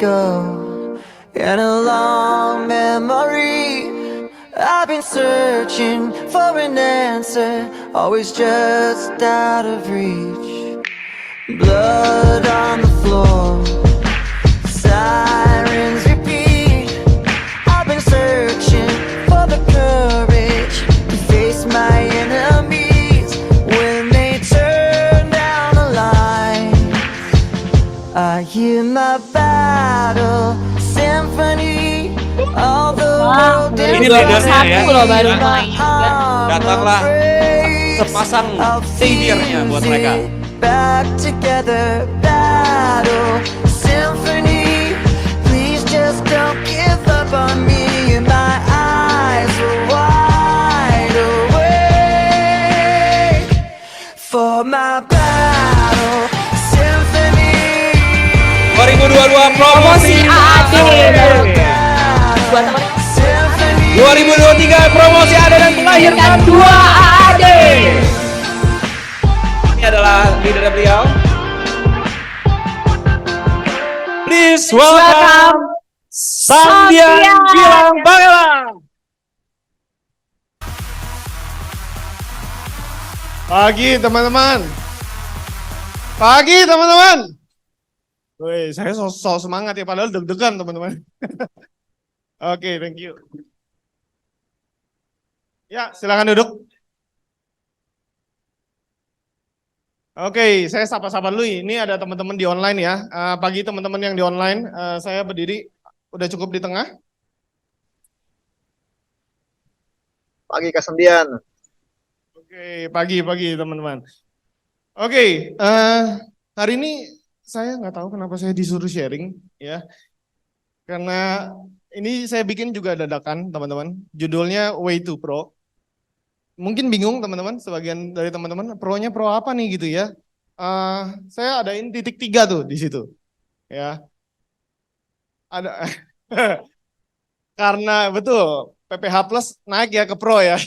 go. In a long memory, I've been searching for an answer, always just out of reach. Blood on the floor, sirens repeat. I've been searching for the courage to face my enemies when they turn down the line. I hear my battle symphony, all the world is Ini leadernya ya. loh baru mulai juga. Datanglah sepasang saviornya buat mereka. Back together, battle symphony. Please just don't give up on me. My eyes are wide awake for my battle symphony. 2022 promosi AD. Buat teman 2023 promosi AD dan melahirkan 2 AD. Ini adalah leader beliau. Please welcome Sandian Gilang Bangela. Pagi teman-teman. Pagi teman-teman. Woi, saya so semangat ya padahal deg-degan teman-teman. Oke, thank you. Ya, silakan duduk. Oke, saya sapa-sapa dulu. Ini ada teman-teman di online ya. Pagi teman-teman yang di online, saya berdiri udah cukup di tengah. Pagi Kak Sandian. Oke, pagi teman-teman. Oke, hari ini saya nggak tahu kenapa saya disuruh sharing ya. Karena ini saya bikin juga dadakan teman-teman. Judulnya Way to Pro. Mungkin bingung teman-teman, sebagian dari teman-teman pro-nya pro apa nih gitu ya. Saya adain titik 3 tuh di situ. Ya. Ada karena betul PPH Plus naik ya ke pro ya.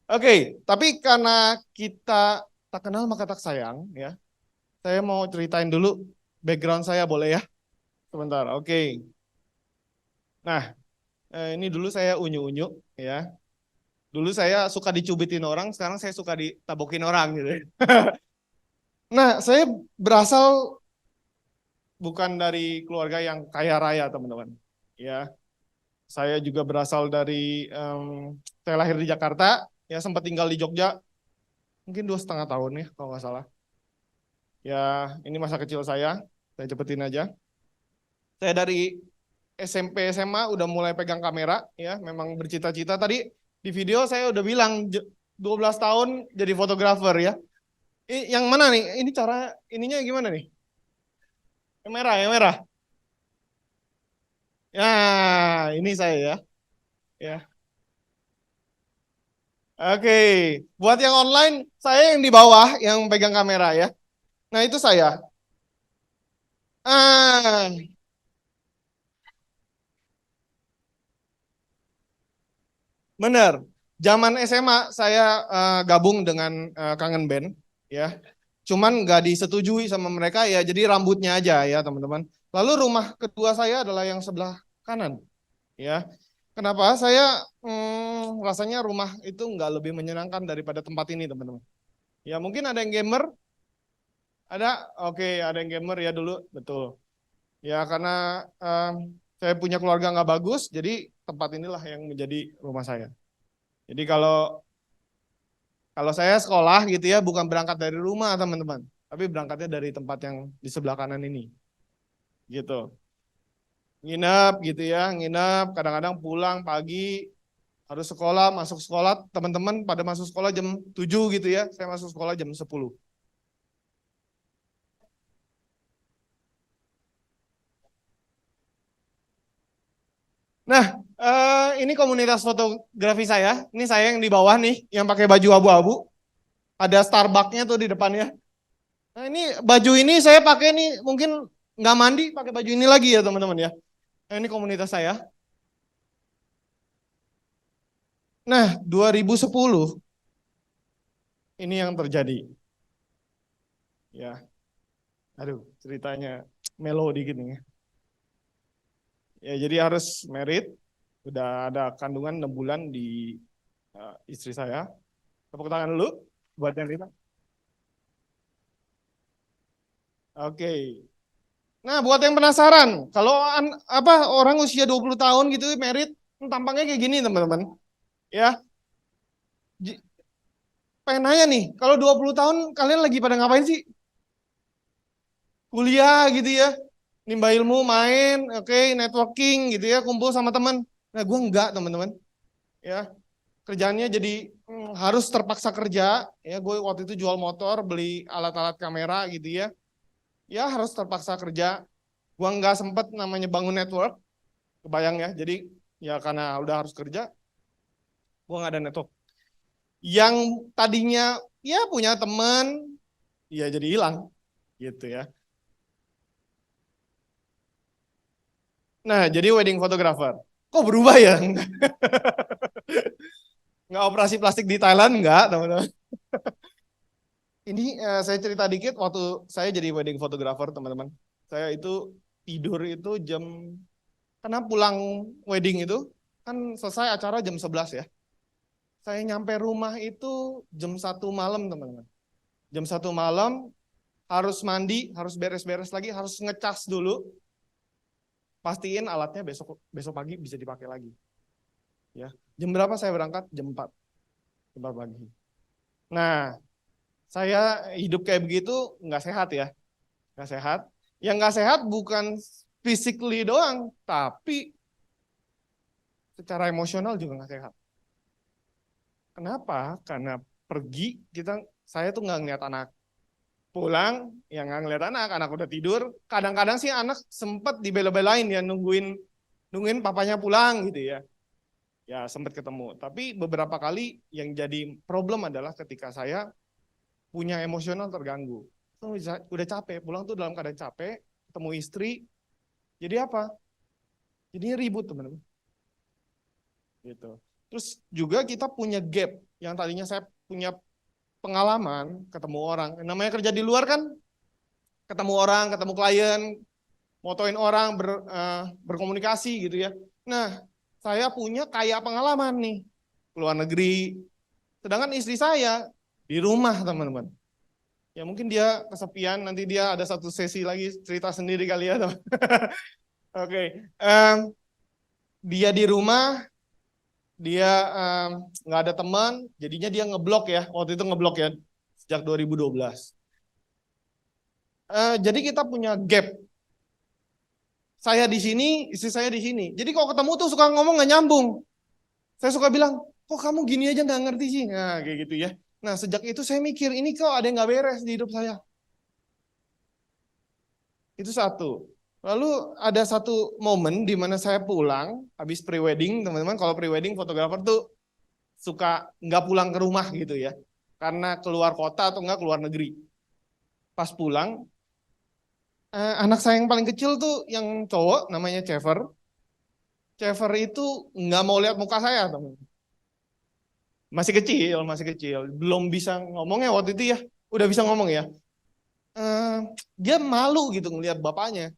Oke, tapi karena kita tak kenal maka tak sayang ya. Saya mau ceritain dulu background saya boleh ya? Sebentar, oke. Nah, ini dulu saya unyu-unyu ya. Dulu saya suka dicubitin orang, sekarang saya suka ditabokin orang gitu. Nah, saya berasal bukan dari keluarga yang kaya raya teman-teman. Ya, saya juga berasal dari, saya lahir di Jakarta, ya sempat tinggal di Jogja, mungkin 2,5 tahun ya kalau nggak salah. Ya, ini masa kecil saya cepetin aja. Saya dari SMP SMA udah mulai pegang kamera, ya memang bercita-cita tadi. Di video saya udah bilang 12 tahun jadi fotografer ya. Yang mana nih? Ini cara ininya gimana nih? Yang merah. Ya, ini saya ya. Ya. Oke, buat yang online, saya yang di bawah yang pegang kamera ya. Nah, itu saya. Bener. Zaman SMA saya gabung dengan Kangen Band ya. Cuman nggak disetujui sama mereka ya, jadi rambutnya aja ya teman-teman. Lalu rumah kedua saya adalah yang sebelah kanan ya. Kenapa? Saya rasanya rumah itu nggak lebih menyenangkan daripada tempat ini teman-teman. Ya mungkin ada yang gamer, ada, oke ada yang gamer ya dulu betul. Ya karena saya punya keluarga nggak bagus, jadi tempat inilah yang menjadi rumah saya. Jadi kalau saya sekolah gitu ya, bukan berangkat dari rumah teman-teman, tapi berangkatnya dari tempat yang di sebelah kanan ini, gitu. Nginep gitu ya, nginep, kadang-kadang pulang pagi, harus sekolah, masuk sekolah, teman-teman pada masuk sekolah jam 7 gitu ya, saya masuk sekolah jam 10. Nah, ini komunitas fotografi saya. Ini saya yang di bawah nih, yang pakai baju abu-abu. Ada Starbucks-nya tuh di depannya. Nah, ini baju ini saya pakai nih, mungkin nggak mandi, pakai baju ini lagi ya teman-teman ya. Nah, ini komunitas saya. Nah, 2010 ini yang terjadi. Ya, aduh ceritanya melo dikit nih ya. Ya, jadi harus married. Udah ada kandungan 6 bulan di istri saya. Tepuk tangan dulu buat yang Rita. Oke. Nah, buat yang penasaran, kalau orang usia 20 tahun gitu married, tampangnya kayak gini, teman-teman. Ya. Pengen nanya nih, kalau 20 tahun kalian lagi pada ngapain sih? Kuliah gitu ya. Nimba ilmu, main, oke, networking gitu ya, kumpul sama teman. Nah, gue enggak, teman-teman. Ya. Kerjaannya jadi harus terpaksa kerja. Ya, gue waktu itu jual motor, beli alat-alat kamera gitu ya. Ya, harus terpaksa kerja. Gue enggak sempet namanya bangun network. Kebayang ya. Jadi ya karena udah harus kerja, gue nggak ada network. Yang tadinya ya punya teman, ya jadi hilang gitu ya. Nah, jadi wedding photographer. Kok berubah ya? Nggak operasi plastik di Thailand, nggak, teman-teman. Ini saya cerita dikit waktu saya jadi wedding photographer, teman-teman. Saya itu tidur itu karena pulang wedding itu, kan selesai acara jam 11 ya. Saya nyampe rumah itu jam 1 malam, teman-teman. Jam 1 malam, harus mandi, harus beres-beres lagi, harus ngecas dulu. Pastiin alatnya besok pagi bisa dipakai lagi. Ya, jam berapa saya berangkat? Jam 4 pagi. Nah, saya hidup kayak begitu nggak sehat ya, nggak sehat. Yang nggak sehat bukan physically doang, tapi secara emosional juga nggak sehat. Kenapa? Karena pergi saya tuh nggak ngeliat anak. Pulang, yang nggak ngeliat anak udah tidur. Kadang-kadang sih anak sempet dibela-belain ya nungguin papanya pulang gitu ya. Ya sempet ketemu. Tapi beberapa kali yang jadi problem adalah ketika saya punya emosional terganggu. Udah capek, pulang tuh dalam keadaan capek, ketemu istri. Jadi apa? Jadinya ribut, teman-teman. Gitu. Terus juga kita punya gap yang tadinya saya punya pengalaman ketemu orang. Namanya kerja di luar kan ketemu orang, ketemu klien, motoin orang, berkomunikasi gitu ya. Nah, saya punya kayak pengalaman nih, keluar negeri. Sedangkan istri saya di rumah, teman-teman. Ya mungkin dia kesepian, nanti dia ada satu sesi lagi cerita sendiri kali ya. Oke. Dia di rumah, dia nggak ada teman, jadinya dia ngeblok ya. Waktu itu ngeblok ya, sejak 2012. Jadi kita punya gap. Saya di sini, istri saya di sini. Jadi kalau ketemu tuh suka ngomong nggak nyambung. Saya suka bilang, kok kamu gini aja nggak ngerti sih? Nah, kayak gitu ya. Nah, sejak itu saya mikir, ini kok ada yang nggak beres di hidup saya. Itu satu. Lalu ada satu momen di mana saya pulang, habis pre-wedding, teman-teman, kalau pre-wedding fotografer tuh suka nggak pulang ke rumah gitu ya. Karena keluar kota atau nggak keluar negeri. Pas pulang, anak saya yang paling kecil tuh yang cowok, namanya Cever. Cever itu nggak mau lihat muka saya, teman-teman. Masih kecil, belum bisa ngomongnya waktu itu ya, udah bisa ngomong ya. Dia malu gitu ngelihat bapaknya.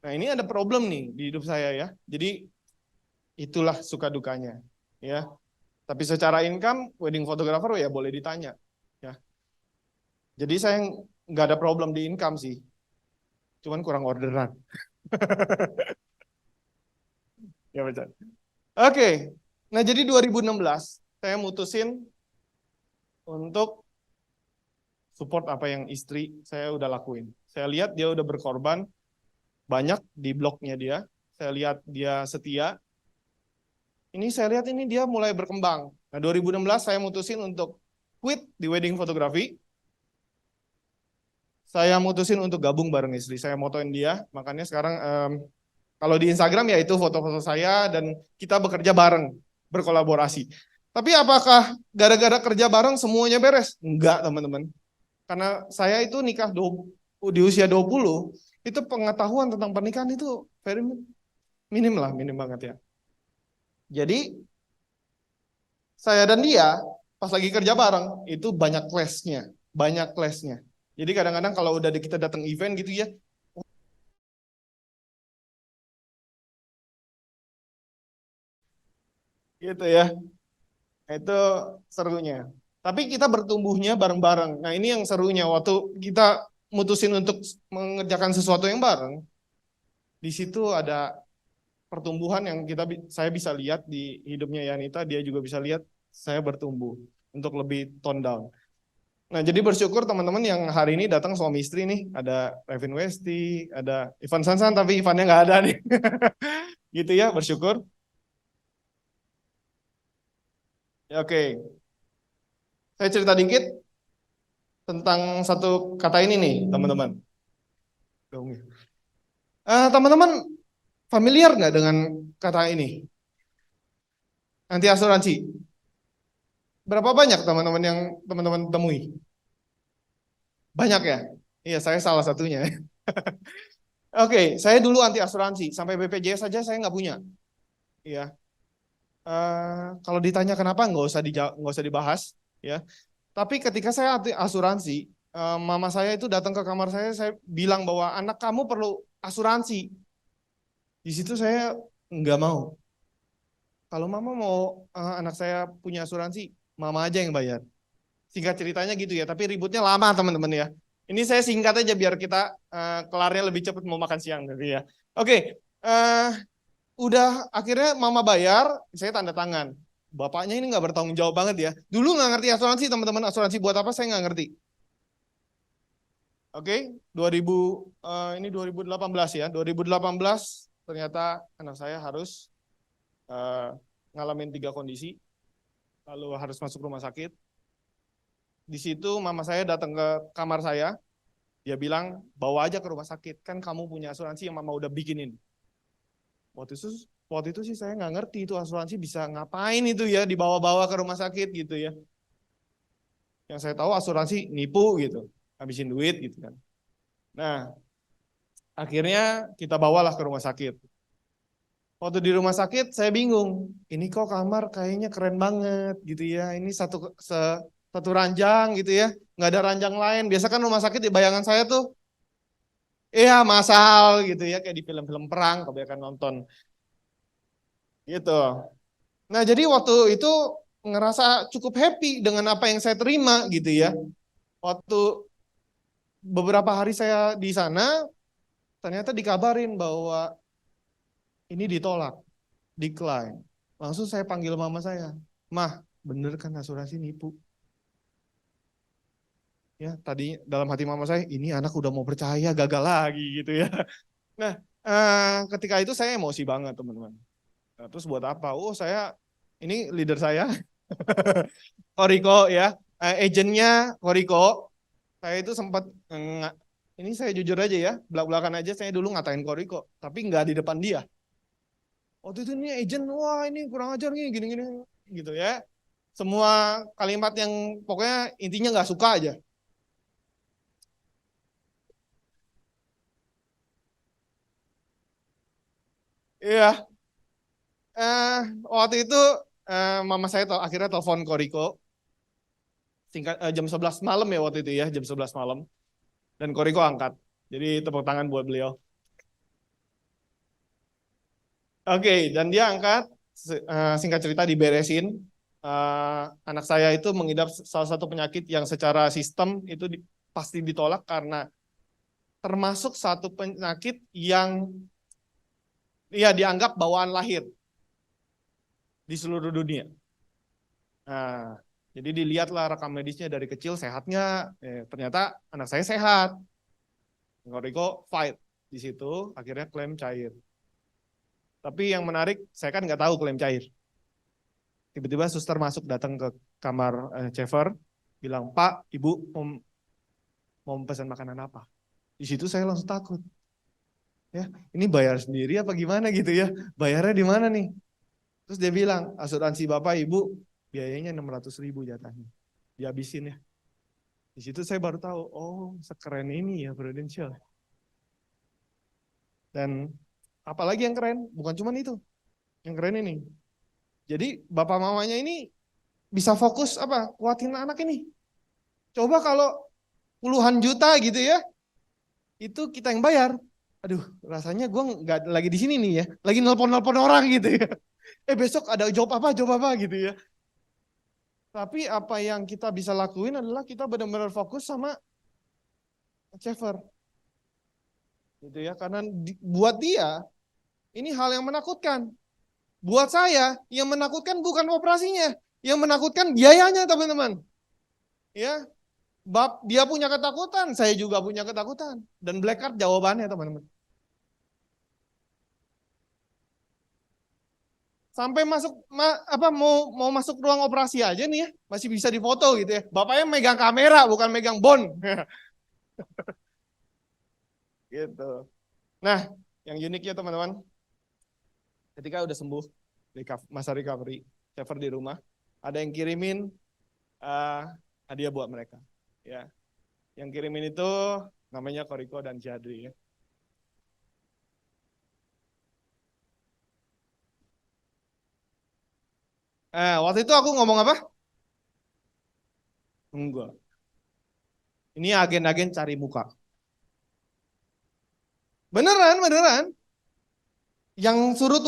Nah ini ada problem nih di hidup saya ya. Jadi itulah suka dukanya ya. Tapi secara income, wedding photographer ya boleh ditanya ya. Jadi saya nggak ada problem di income sih, cuman kurang orderan. Ya betul. Oke, nah jadi 2016 saya mutusin untuk support apa yang istri saya udah lakuin. Saya lihat dia udah berkorban banyak di blognya dia. Saya lihat dia setia. Ini saya lihat ini dia mulai berkembang. Nah 2016 saya mutusin untuk quit di wedding fotografi. Saya mutusin untuk gabung bareng istri. Saya motoin dia. Makanya sekarang kalau di Instagram ya itu foto-foto saya dan kita bekerja bareng, berkolaborasi. Tapi apakah gara-gara kerja bareng semuanya beres? Enggak, teman-teman. Karena saya itu nikah di usia 20, itu pengetahuan tentang pernikahan itu very minim banget ya. Jadi saya dan dia pas lagi kerja bareng itu banyak clash-nya. Jadi kadang-kadang kalau udah kita datang event gitu ya, Gitu ya. Nah, itu serunya. Tapi kita bertumbuhnya bareng-bareng. Nah, ini yang serunya waktu kita mutusin untuk mengerjakan sesuatu yang bareng. Di situ ada pertumbuhan yang saya bisa lihat di hidupnya Yanita, dia juga bisa lihat saya bertumbuh untuk lebih tone down. Nah, jadi bersyukur teman-teman yang hari ini datang suami istri nih, ada Revin Westi, ada Ivan Sansan, tapi Ivannya nggak ada nih. Gitu ya, bersyukur. Ya, oke, saya cerita dikit tentang satu kata ini nih, teman-teman. Teman-teman familiar nggak dengan kata ini? Anti asuransi. Berapa banyak teman-teman yang teman-teman temui? Banyak ya? Iya, saya salah satunya. Oke, saya dulu anti asuransi. Sampai BPJS saja saya nggak punya. Iya. Kalau ditanya kenapa, nggak usah dibahas. Ya. Tapi ketika saya anti asuransi, mama saya itu datang ke kamar saya bilang bahwa anak kamu perlu asuransi. Di situ saya nggak mau. Kalau mama mau anak saya punya asuransi, mama aja yang bayar. Singkat ceritanya gitu ya, tapi ributnya lama teman-teman ya. Ini saya singkat aja biar kita kelarnya lebih cepat mau makan siang gitu ya. Oke, udah akhirnya mama bayar, saya tanda tangan. Bapaknya ini nggak bertanggung jawab banget ya. Dulu nggak ngerti asuransi teman-teman, asuransi buat apa saya nggak ngerti. Oke, 2018 ya. 2018 ternyata anak saya harus ngalamin 3 kondisi, lalu harus masuk rumah sakit. Di situ mama saya datang ke kamar saya, dia bilang bawa aja ke rumah sakit, kan kamu punya asuransi yang mama udah bikinin. Waktu itu sih saya nggak ngerti itu asuransi bisa ngapain itu ya, dibawa-bawa ke rumah sakit gitu ya. Yang saya tahu asuransi nipu gitu, habisin duit gitu kan. Nah, akhirnya kita bawalah ke rumah sakit. Waktu di rumah sakit saya bingung, ini kok kamar kayaknya keren banget gitu ya, ini satu ranjang gitu ya, nggak ada ranjang lain. Biasa kan rumah sakit di bayangan saya tuh, iya masal gitu ya, kayak di film-film perang, kebanyakan nonton. Gitu. Nah jadi waktu itu ngerasa cukup happy dengan apa yang saya terima gitu ya. Waktu beberapa hari saya di sana, ternyata dikabarin bahwa ini ditolak, decline. Langsung saya panggil mama saya, mah bener kan asuransi nipu? Ya, tadi dalam hati mama saya, ini anak udah mau percaya, gagal lagi gitu ya. Nah, ketika itu saya emosi banget teman-teman. Nah, terus buat apa? Oh saya, ini leader saya, Koriko ya, agentnya Koriko. Saya itu sempat, ini saya jujur aja ya, belak-belakan aja saya dulu ngatain Koriko, tapi nggak di depan dia. Waktu itu ini agent, wah ini kurang ajar nih, gini-gini gitu ya. Semua kalimat yang pokoknya intinya nggak suka aja. Iya. Waktu itu mama saya akhirnya telepon Koriko. Jam 11 malam ya waktu itu ya, jam 11 malam. Dan Koriko angkat. Jadi tepuk tangan buat beliau. Oke, dan dia angkat, singkat cerita diberesin. Anak saya itu mengidap salah satu penyakit yang secara sistem itu pasti ditolak karena termasuk satu penyakit yang ya dianggap bawaan lahir di seluruh dunia. Nah, jadi dilihatlah rekam medisnya dari kecil sehatnya, ternyata anak saya sehat. Koriko fight di situ, akhirnya klaim cair. Tapi yang menarik, saya kan nggak tahu klaim cair. Tiba-tiba suster masuk datang ke kamar Chever, bilang, Pak, Ibu mau pesan makanan apa? Di situ saya langsung takut. Ya, ini bayar sendiri apa gimana gitu ya? Bayarnya di mana nih? Terus dia bilang, asuransi Bapak Ibu biayanya 600.000 jatahnya. Dihabisin ya. Di situ saya baru tahu, oh sekeren ini ya Prudential. Dan apalagi yang keren, bukan cuma itu. Yang keren ini. Jadi bapak mamanya ini bisa fokus kuatin anak ini. Coba kalau puluhan juta gitu ya, itu kita yang bayar. Aduh, rasanya gue nggak lagi di sini nih ya, lagi nelpon orang gitu ya. Besok ada job apa gitu ya. Tapi apa yang kita bisa lakuin adalah kita benar-benar fokus sama Trevor. Gitu ya, karena buat dia ini hal yang menakutkan. Buat saya yang menakutkan bukan operasinya, yang menakutkan biayanya, teman-teman. Ya, dia punya ketakutan, saya juga punya ketakutan. Dan black card jawabannya, teman-teman. Sampai masuk mau masuk ruang operasi aja nih ya, masih bisa difoto gitu ya. Bapaknya megang kamera bukan megang bon. Gitu. Nah, yang uniknya teman-teman, ketika udah sembuh masa recovery, Trevor di rumah, ada yang kirimin hadiah buat mereka. Ya, yang kirimin itu namanya Koriko dan Jadri ya. Waktu itu aku ngomong apa? Enggak. Ini agen-agen cari muka. Beneran. Yang suruh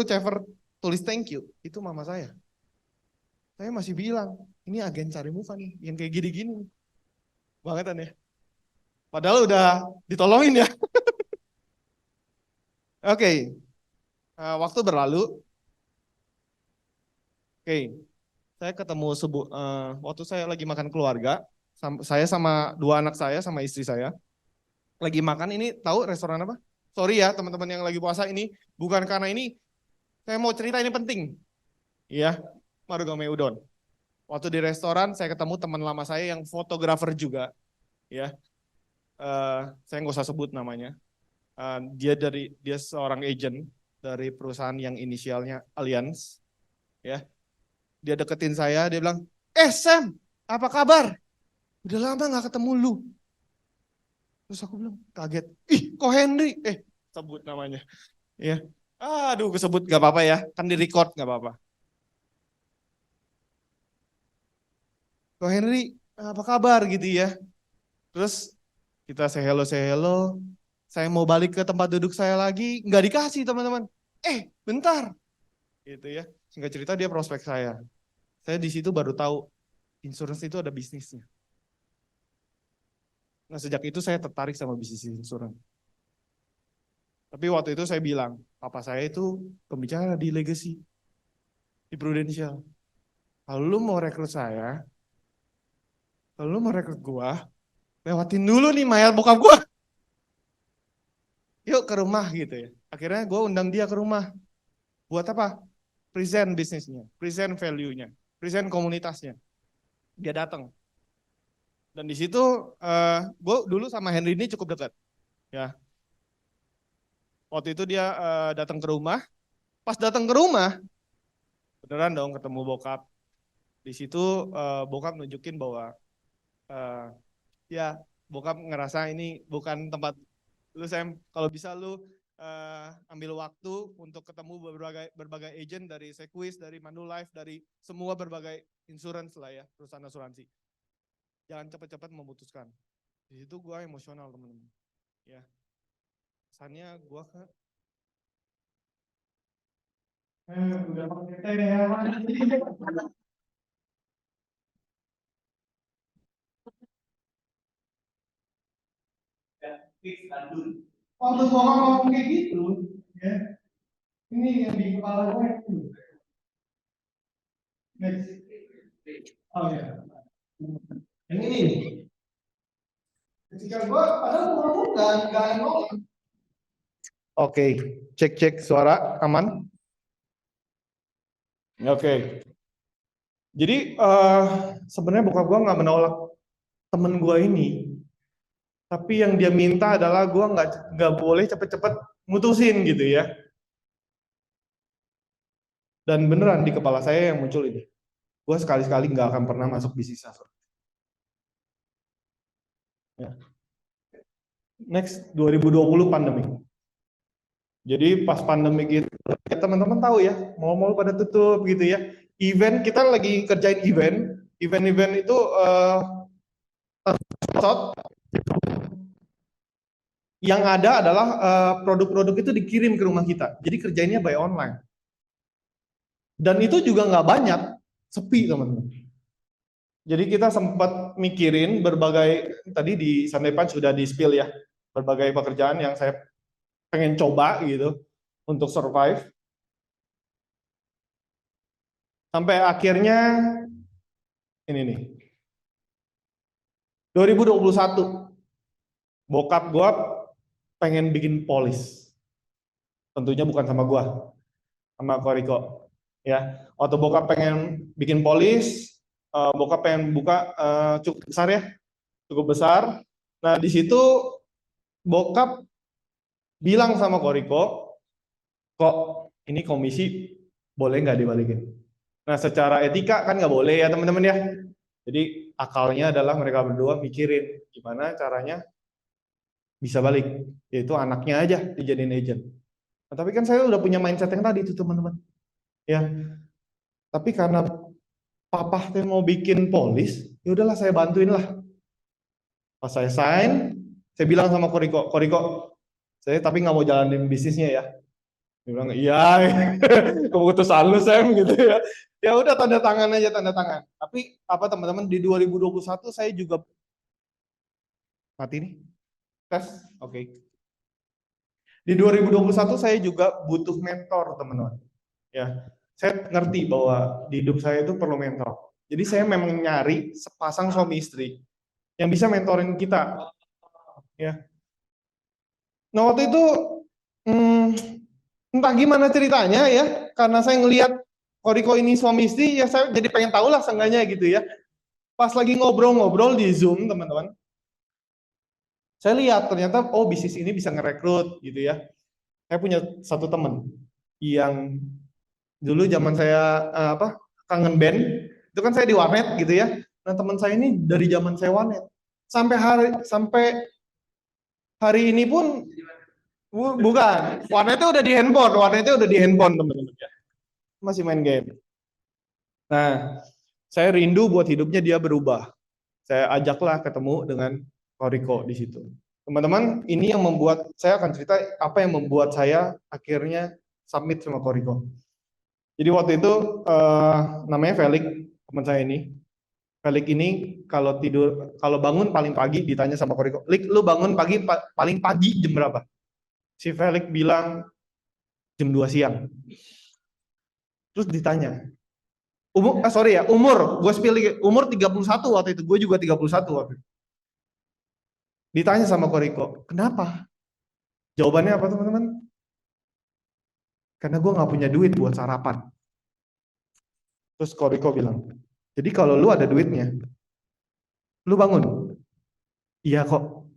Trevor tulis thank you itu mama saya. Saya masih bilang, ini agen cari muka nih, yang kayak gini-gini. Bangetan ya. Padahal udah ditolongin ya. Oke. Waktu berlalu. Oke. Saya ketemu waktu saya lagi makan keluarga, saya sama 2 anak saya sama istri saya. Lagi makan ini, tahu restoran apa? Sorry ya teman-teman yang lagi puasa, ini bukan karena ini, saya mau cerita ini penting. Iya, Marugame Udon. Waktu di restoran saya ketemu teman lama saya yang fotografer juga. Ya, saya nggak usah sebut namanya. Dia seorang agent dari perusahaan yang inisialnya Allianz. Ya, dia deketin saya, dia bilang, Sam, apa kabar? Udah lama nggak ketemu lu. Terus aku bilang, kaget. Kok Henry? Sebut namanya. Ya. Aduh, kesebut gak apa-apa ya. Kan di record gak apa-apa. Kok Henry, apa kabar gitu ya. Terus kita say hello. Saya mau balik ke tempat duduk saya lagi. Nggak dikasih teman-teman. Bentar. Gitu ya. Singkat cerita dia prospek saya. Saya di situ baru tahu insurance itu ada bisnisnya. Nah, sejak itu saya tertarik sama bisnis insurance. Tapi waktu itu saya bilang, papa saya itu pembicara di Legacy, di Prudential. Kalau lu mau rekrut saya, kalau lu mau rekrut gua, lewatin dulu nih mayat bokap gua. Yuk ke rumah gitu ya. Akhirnya gua undang dia ke rumah. Buat apa? Present bisnisnya, present value-nya, present komunitasnya. Dia datang. Dan di situ gue dulu sama Henry ini cukup dekat, ya. Waktu itu dia datang ke rumah. Pas datang ke rumah, beneran dong ketemu bokap. Di situ bokap nunjukin bahwa ya bokap ngerasa ini bukan tempat lu Sam. Kalau bisa lu ambil waktu untuk ketemu berbagai agent dari Sequis, dari Manulife, dari semua berbagai insurance lah ya, perusahaan asuransi. Jangan cepat-cepat memutuskan. Di situ gue emosional teman-teman. Ya, kesannya gue udah pakai ya. Waktu gue ngomong kayak gitu, ya, ini yang di kepala gue itu. Next. Oh ya. Yang ini. Ketika gue, padahal gue nggak ngomong. Oke, cek suara aman. Oke. Jadi sebenarnya bokap gue nggak menolak temen gue ini, tapi yang dia minta adalah gue nggak boleh cepet-cepet mutusin gitu ya. Dan beneran di kepala saya yang muncul ini, gue sekali-sekali nggak akan pernah masuk bisnis asuransi. Ya. Next, 2020 pandemi. Jadi pas pandemi gitu, ya teman-teman tahu ya, mall-mall pada tutup gitu ya. Event, kita lagi kerjain event itu Yang ada adalah produk-produk itu dikirim ke rumah kita. Jadi kerjainnya by online. Dan itu juga nggak banyak, sepi teman-teman. Jadi kita sempat mikirin berbagai, tadi di Sunday Punch sudah di-spill ya, berbagai pekerjaan yang saya pengen coba gitu untuk survive. Sampai akhirnya ini nih. 2021 bokap gua pengen bikin polis. Tentunya bukan sama gua, sama Koriko. Ya, waktu bokap pengen bikin polis, bokap pengen buka cukup besar ya, cukup besar. Nah di situ bokap bilang sama Koriko, kok ini komisi boleh nggak dibalikin? Nah secara etika kan nggak boleh ya teman-teman ya. Jadi akalnya adalah mereka berdua mikirin gimana caranya bisa balik, yaitu anaknya aja dijadiin agent. Nah, tapi kan saya udah punya mindset yang tadi itu teman-teman. Ya, tapi karena papa teh mau bikin polis, ya udahlah saya bantuin lah. Pas saya sign, saya bilang sama Koriko, saya tapi nggak mau jalanin bisnisnya ya. Dia bilang iya, keputusan lu Sam gitu ya. Ya udah tanda tangan aja tanda tangan. Tapi apa teman-teman di 2021 saya juga mati nih tes, oke. Di 2021 saya juga butuh mentor teman-teman. Ya, saya ngerti bahwa di hidup saya itu perlu mentor. Jadi saya memang nyari sepasang suami istri yang bisa mentorin kita. Ya. Nah waktu itu entah gimana ceritanya ya, karena saya ngelihat Koriko ini suami istri, ya saya jadi pengen tahu lah seenggaknya gitu ya. Pas lagi ngobrol-ngobrol di Zoom teman-teman, saya lihat ternyata oh bisnis ini bisa ngerekrut gitu ya. Saya punya satu teman yang dulu zaman saya kangen band, itu kan saya di warnet gitu ya. Nah teman saya ini dari zaman saya warnet sampai hari ini pun bukan, warnetnya udah di handphone teman-teman ya. Masih main game. Nah, saya rindu buat hidupnya dia berubah. Saya ajaklah ketemu dengan Koriko di situ. Teman-teman, ini yang membuat saya akan cerita apa yang membuat saya akhirnya submit sama Koriko. Jadi waktu itu namanya Felix, teman saya ini. Felix ini kalau bangun paling pagi ditanya sama Koriko, "Lik, lu bangun paling pagi jam berapa?" Si Felix bilang jam 2 siang. Terus ditanya, umur, gue pilih umur 31 waktu itu, gue juga 31 waktu itu. Ditanya sama Koriko, kenapa? Jawabannya apa teman-teman? Karena gue gak punya duit buat sarapan. Terus Koriko bilang, jadi kalau lu ada duitnya, lu bangun? Iya kok.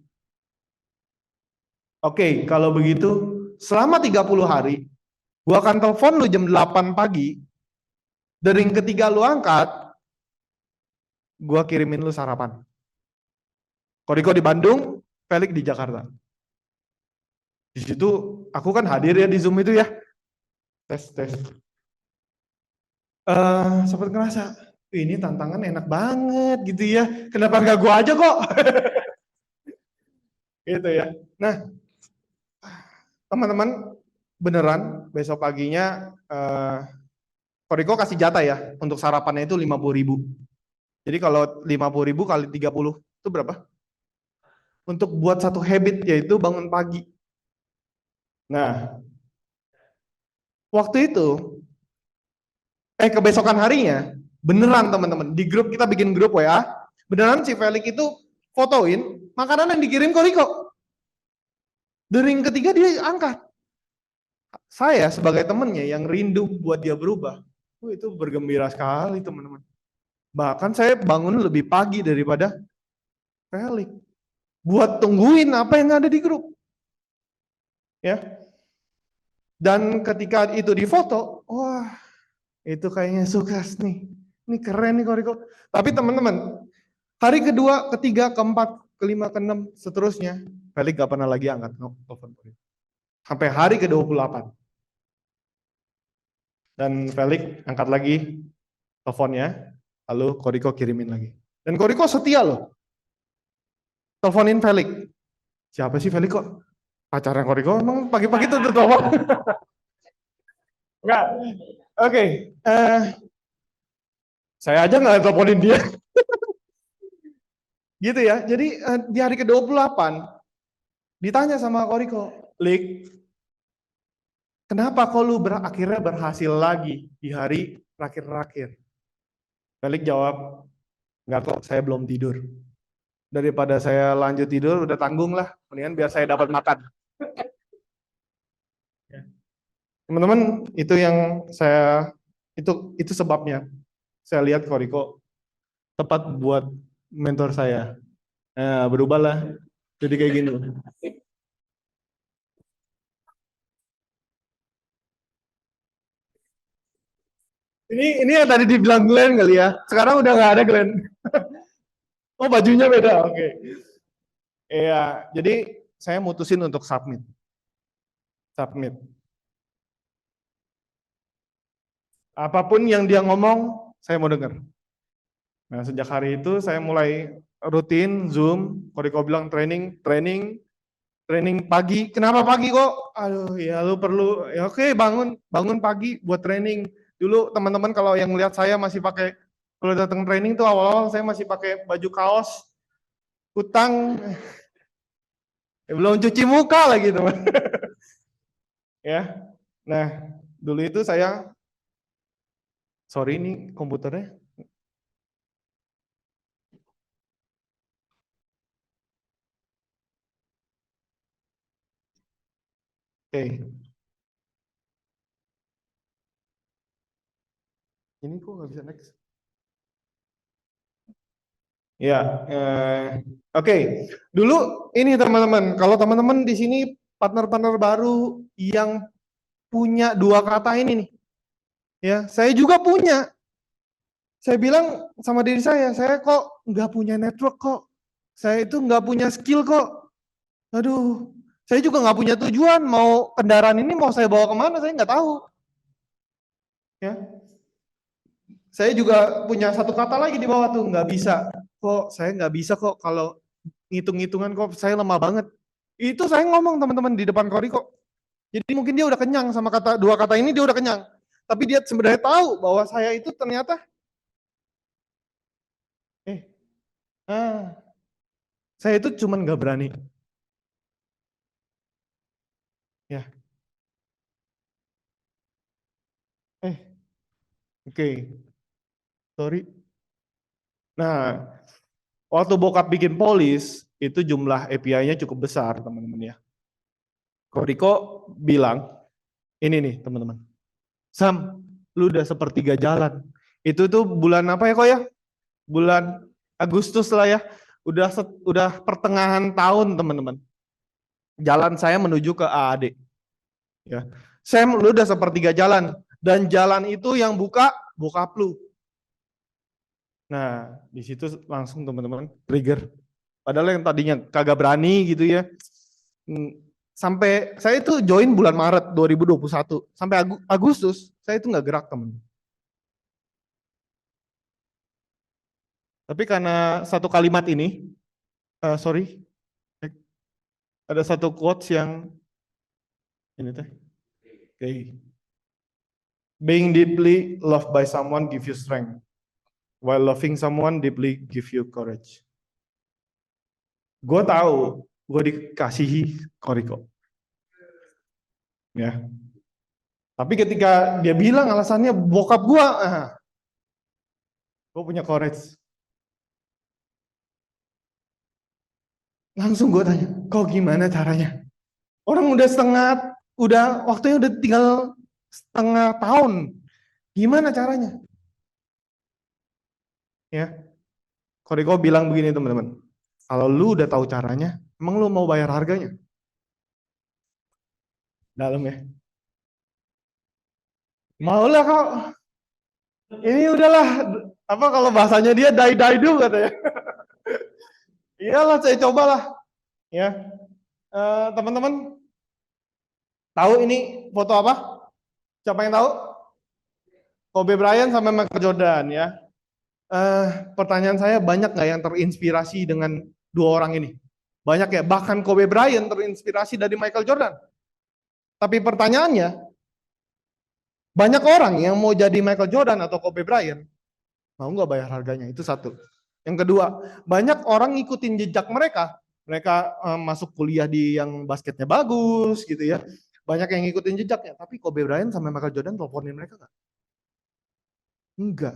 Oke, kalau begitu, selama 30 hari, gua akan telepon lu jam 8 pagi, dari ketiga lu angkat, gua kirimin lu sarapan. Koriko di Bandung, Felix di Jakarta. Di situ aku kan hadir ya di Zoom itu ya. Tes. Sempat ngerasa, ini tantangan enak banget gitu ya. Kenapa nggak gua aja kok? Gitu ya. Nah, teman-teman, beneran besok paginya Koriko kasih jatah ya untuk sarapannya itu 50.000. Jadi kalau 50.000 kali 30 itu berapa? Untuk buat satu habit yaitu bangun pagi. Nah, waktu itu kebesokan harinya beneran teman-teman di grup kita bikin grup WA, beneran si Felix itu fotoin makanan yang dikirim Koriko. Dering ketiga dia angkat. Saya sebagai temennya yang rindu buat dia berubah, itu bergembira sekali teman-teman. Bahkan saya bangun lebih pagi daripada Felix. Buat tungguin apa yang ada di grup. Ya. Dan ketika itu difoto, wah itu kayaknya sukses nih. Ini keren nih Koriko. Tapi teman-teman, hari kedua, ketiga, keempat, kelima, keenam, seterusnya, Felix gak pernah lagi angkat telepon Koriko. Sampai hari ke-28. Dan Felix angkat lagi teleponnya, lalu Koriko kirimin lagi. Dan Koriko setia loh. Teleponin Felix. Siapa sih Felix kok? Pacarnya Koriko emang pagi-pagi tuh telepon. Enggak. Oke. Saya aja nggak teleponin dia. Gitu ya. Jadi di hari ke-28 ditanya sama Koriko, Lik, kenapa kok lu akhirnya berhasil lagi di hari terakhir-terakhir? Lik jawab, enggak kok, saya belum tidur. Daripada saya lanjut tidur, udah tanggung lah. Mendingan biar saya dapat makan. Teman-teman, itu yang itu sebabnya. Saya lihat Koriko tepat buat mentor saya. Nah, berubahlah. Jadi kayak gini. Ini yang tadi dibilang Glenn kali ya. Sekarang udah nggak ada Glenn. Oh, bajunya beda. Oke. Iya, jadi saya mutusin untuk submit. Apapun yang dia ngomong, saya mau dengar. Nah, sejak hari itu saya mulai rutin Zoom. Koriko bilang training pagi. Kenapa pagi kok? Aduh, ya lu perlu. Ya oke, bangun pagi buat training. Dulu teman-teman kalau yang lihat saya masih pakai, kalau datang training tuh awal-awal saya masih pakai baju kaos, kutang, belum cuci muka lagi teman. Ya, nah dulu itu saya, sorry ini komputernya. Oke. Ini kok nggak bisa next? Ya, oke. Dulu ini teman-teman, kalau teman-teman di sini partner-partner baru yang punya dua kata ini nih, ya, saya juga punya. Saya bilang sama diri saya kok nggak punya network kok, saya itu nggak punya skill kok. Aduh, saya juga nggak punya tujuan, mau kendaraan ini mau saya bawa kemana, saya nggak tahu. Ya, saya juga punya satu kata lagi di bawah tuh, nggak bisa. Kok saya nggak bisa kok kalau ngitung-ngitungan kok saya lemah banget. Itu saya ngomong teman-teman di depan Koriko. Jadi mungkin dia udah kenyang sama dua kata ini, dia udah kenyang. Tapi dia sebenarnya tahu bahwa saya itu ternyata saya itu cuman nggak berani. Ya. Oke. Sorry. Nah, waktu bokap bikin polis, itu jumlah API-nya cukup besar, teman-teman ya. Koriko bilang, ini nih teman-teman. Sam, lu udah sepertiga jalan. Itu tuh bulan apa ya kok ya? Bulan Agustus lah ya. Udah pertengahan tahun, teman-teman. Jalan saya menuju ke AAD. Ya. Sam, lu udah sepertiga jalan. Dan jalan itu yang buka bokap lu. Nah, di situ langsung teman-teman trigger. Padahal yang tadinya kagak berani gitu ya. Sampai saya itu join bulan Maret 2021. Sampai Agustus saya itu nggak gerak teman. Tapi karena satu kalimat ini, sorry, ada satu quotes yang ini teh. Okay. Being deeply loved by someone give you strength, while loving someone deeply give you courage. Gue tahu, gue dikasihi Koriko. Ya. Tapi ketika dia bilang alasannya bokap gue punya courage. Langsung gue tanya, kok gimana caranya? Orang waktunya udah tinggal setengah tahun. Gimana caranya? Ya. Koriko bilang begini teman-teman. Kalau lu udah tahu caranya, emang lu mau bayar harganya? Dalam ya. Maulah kok. Ini udahlah, apa kalau bahasanya dia die do katanya. Iyalah, saya cobalah. Ya, teman-teman, tahu ini foto apa? Siapa yang tahu? Kobe Bryant sama Michael Jordan ya. Pertanyaan saya, banyak nggak yang terinspirasi dengan dua orang ini? Banyak ya, bahkan Kobe Bryant terinspirasi dari Michael Jordan. Tapi pertanyaannya, banyak orang yang mau jadi Michael Jordan atau Kobe Bryant, mau nggak bayar harganya? Itu satu. Yang kedua, banyak orang ngikutin jejak mereka. Mereka masuk kuliah di yang basketnya bagus gitu ya. Banyak yang ngikutin jejaknya. Tapi Kobe Bryant sama Michael Jordan teleponin mereka nggak? Enggak.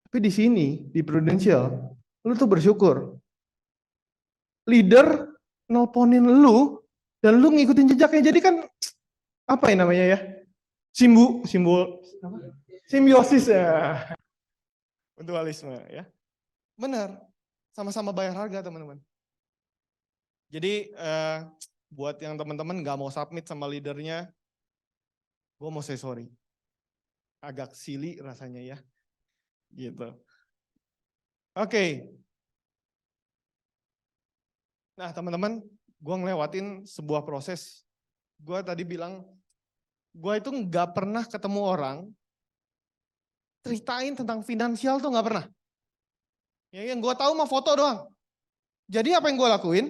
Tapi di sini, di Prudential, lu tuh bersyukur. Leader nelponin lu, dan lu ngikutin jejaknya. Jadi kan, apa yang namanya ya? Simbol simbiosis ya. Mutualisme ya. Benar, sama-sama bayar harga teman-teman. Jadi buat yang teman-teman gak mau submit sama leadernya, gue mau say sorry. Agak silly rasanya ya, gitu. Oke. Nah teman-teman, gue ngelewatin sebuah proses. Gue tadi bilang, gue itu gak pernah ketemu orang, ceritain tentang finansial tuh gak pernah. Ya, yang gue tahu mah foto doang. Jadi apa yang gue lakuin?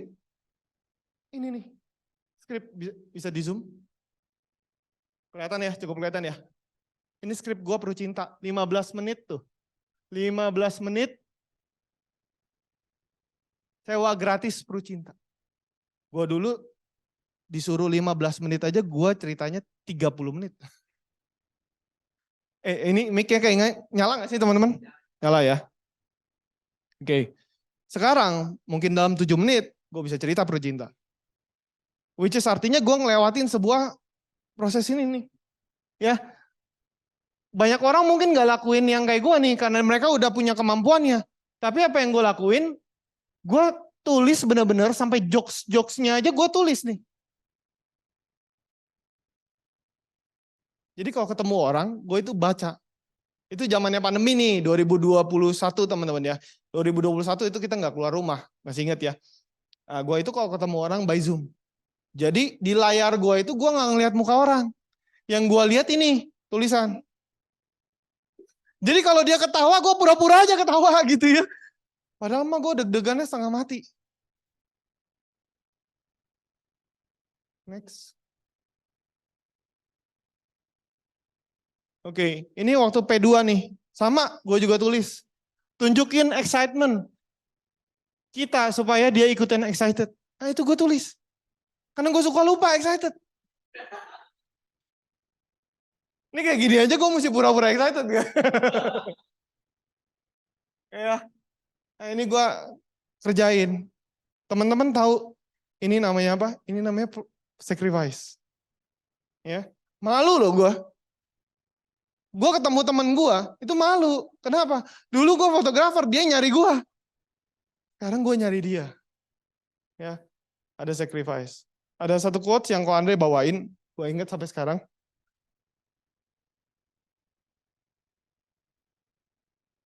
Ini nih, skrip bisa di zoom. Kelihatan ya, cukup kelihatan ya. Ini skrip gue Perlu Cinta, 15 menit tuh. 15 menit sewa gratis Perlu Cinta. Gue dulu disuruh 15 menit aja, gue ceritanya 30 menit. Ini mic-nya kayak nyala gak sih teman-teman? Nyala ya. Oke, sekarang mungkin dalam 7 menit gue bisa cerita Perlu Cinta. Which is artinya gue ngelewatin sebuah proses ini nih. Ya, banyak orang mungkin gak lakuin yang kayak gue nih karena mereka udah punya kemampuannya. Tapi apa yang gue lakuin, gue tulis benar-benar sampai jokes-jokesnya aja gue tulis nih. Jadi kalau ketemu orang, gue itu baca. Itu zamannya pandemi nih, 2021 teman-teman ya. 2021 itu kita nggak keluar rumah, masih ingat ya. Nah, gue itu kalau ketemu orang by Zoom. Jadi di layar gue itu gue nggak ngelihat muka orang. Yang gue lihat ini, tulisan. Jadi kalau dia ketawa, gue pura-pura aja ketawa gitu ya. Padahal mah gue deg-degannya setengah mati. Next. Oke, ini waktu P2 nih. Sama, gue juga tulis. Tunjukin excitement kita supaya dia ikutin excited. Nah itu gue tulis. Karena gue suka lupa excited. Ini kayak gini aja gue mesti pura-pura excited gak? Ya, nah ini gue kerjain. Teman-teman tahu ini namanya apa? Ini namanya sacrifice. Ya, malu loh gue. Gue ketemu temen gue, itu malu. Kenapa? Dulu gue fotografer, dia nyari gue. Sekarang gue nyari dia. Ya, ada sacrifice. Ada satu quotes yang Ko Andre bawain, gue inget sampai sekarang.